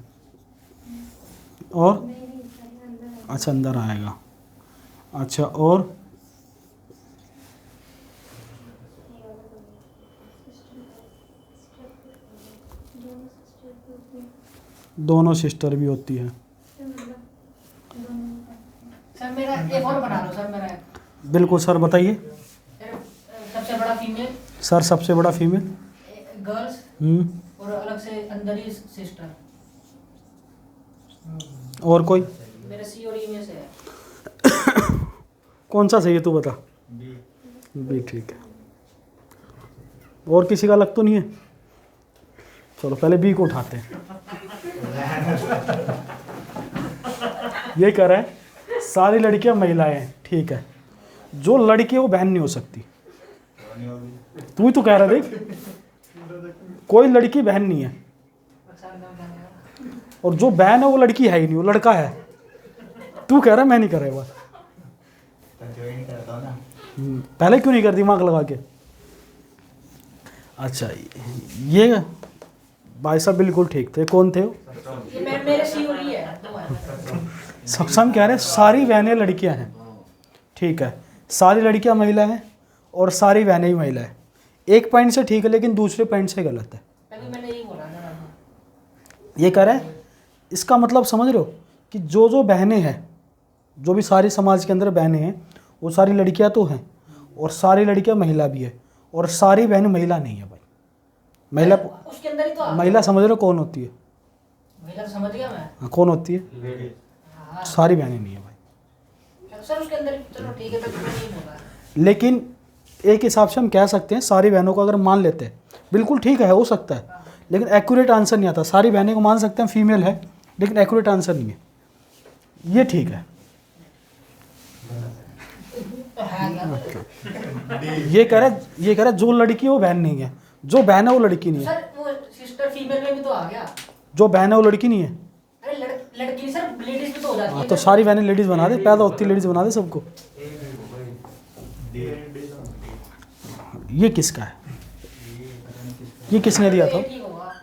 और अच्छा अंदर आएगा। अच्छा और दोनों सिस्टर भी होती हैं। सर मेरा एक और बना लो सर मेरा बिल्कुल सर, बताइए सबसे बड़ा फीमेल सर। सबसे बड़ा फीमेल गर्ल्स हम्म। और अलग से अंदर ही सिस्टर। और कोई? मेरे सी और ई में से है। कौन सा सही है तू बता। बी ठीक है। और किसी का अलग तो नहीं है? चलो पहले बी को उठाते हैं। ये कह रहा है सारी लड़कियां महिलाएं हैं, ठीक है। जो लड़की है वो बहन नहीं हो सकती। तू ही तो कह रहा, देख कोई लड़की बहन नहीं है, और जो बहन है वो लड़की है ही नहीं, वो लड़का है। तू कह रहा मैं नहीं कर रहा बात। ज्वाइन करता हूँ ना। पहले क्यों नहीं कर दिमाग लगा के? अच्छा ये भाई साहब बिल्कुल ठीक थे। कौन थे वो? ये मेरे सी और ई है, दो है। सक्षम कह रहे हैं सारी बहनें लड़कियां हैं, ठीक है। सारी लड़कियां महिला हैं और सारी बहनें ही महिला है। एक पॉइंट से ठीक है, लेकिन दूसरे पॉइंट से गलत है। तभी मैंने यही बोला ना। ये कह रहा है इसका मतलब समझ रहे हो कि जो जो बहनें हैं, जो भी सारी समाज के अंदर बहनें हैं, वो सारी लड़कियां तो हैं, और सारी लड़कियां महिला भी है, और सारी बहनें महिला नहीं है भाई। महिला उसके अंदर ही तो आ महिला समझ रहे हो कौन होती है? महिला तो समझ गया मैं। हाँ, कौन होती है? हाँ सारी बहनें नहीं है भाई। सर उसके अंदर चलो ठीक है, तो मैंने नहीं बोला। लेकिन एक हिसाब से हम कह सकते हैं सारी बहनों को अगर मान लेते हैं, बिल्कुल ठीक है, हो सकता है, लेकिन एक्यूरेट आंसर नहीं आता। सारी बहनें को मान सकते हैं फीमेल है, लेकिन एक्यूरेट आंसर नहीं है। ये ठीक है। तो है क्या? ये कह रहा है जो लड़की है वो बहन नहीं है, जो बहन है वो लड़की नहीं है। सर वो सिस्टर फीमेल में भी तो आ गया। जो बहन है वो लड़की नहीं है। अरे लड़की सर लेडीज भी तो हो जाती हाँ, है। तो सारी बहनें लेडीज बना दे, पैदा होती लेडीज बना दे सबको। ये किसका है? ये किसने दिया था? ठीक होगा।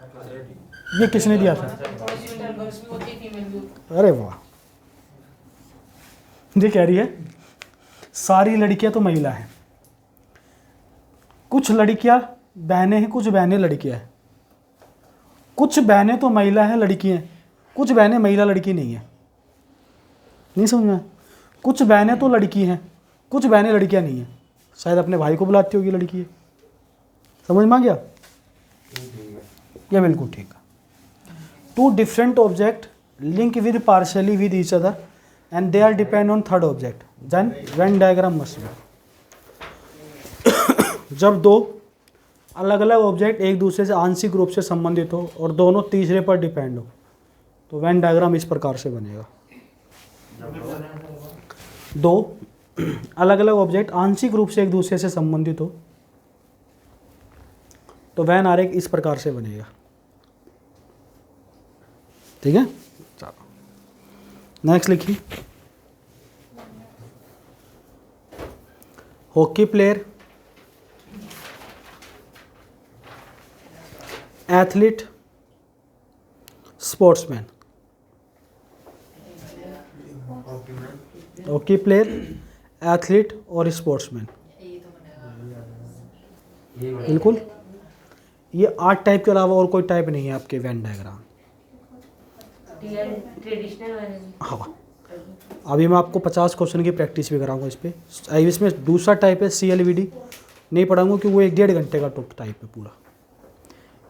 ये किसने दिया था? थोड़ी सी इंटर गर्ल्स भी होती है, फीमेल भी होती अरे वाह। ये कह रही है सारी लड़कियां तो महिला हैं, कुछ लड़कियां बहनें हैं, कुछ बहनें लड़कियां हैं। कुछ बहनें तो महिला हैं, लड़की हैं, कुछ बहनें महिला लड़की नहीं है। नहीं समझ में? कुछ बहनें तो लड़की हैं, कुछ बहनें लड़कियां नहीं हैं। शायद अपने भाई को बुलाती होगी लड़की है। समझ में आ गया? ये बिल्कुल ठीक है। Two different object link with partially with each other and they are depend on third object, then Venn diagram must be. जब दो अलग अलग ऑब्जेक्ट एक दूसरे से आंशिक रूप से संबंधित हो और दोनों तीसरे पर डिपेंड हो, तो वेन डायग्राम इस प्रकार से बनेगा। दो अलग अलग ऑब्जेक्ट आंशिक रूप से एक दूसरे से संबंधित हो, तो वेन आरेख इस प्रकार से बनेगा। ठीक है, चलो नेक्स्ट लिखिए। Hockey player, athlete, sportsman. Hockey player, athlete और स्पोर्ट्समैन। बिल्कुल, ये 8 टाइप के अलावा और कोई टाइप नहीं है आपके वेन डायग्राम। ट्रेडिशनल वाले। हाँ, अभी मैं आपको 50 क्वेश्चन की प्रैक्टिस भी कराऊंगा इस पर। इसमें दूसरा टाइप है CLVD, नहीं पढ़ाऊंगा कि वो 1-1.5 घंटे का टाइप है पूरा।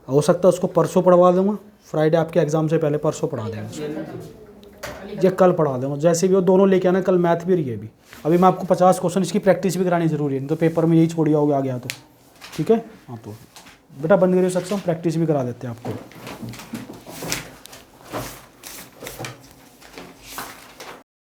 हो सकता है उसको परसों पढ़वा दूंगा, फ्राइडे आपके एग्जाम से पहले परसों पढ़ा देंगे, या कल पढ़ा दूंगा, जैसे भी हो। दोनों लेके आना, कल मैथ भी रही है अभी। अभी मैं आपको 50 क्वेश्चन इसकी प्रैक्टिस भी करानी जरूरी है, नहीं तो पेपर में यही छोड़ आओगे आ गया तो। ठीक है, हाँ तो बेटा बंद करिए सक्षम, प्रैक्टिस भी करा देते हैं आपको।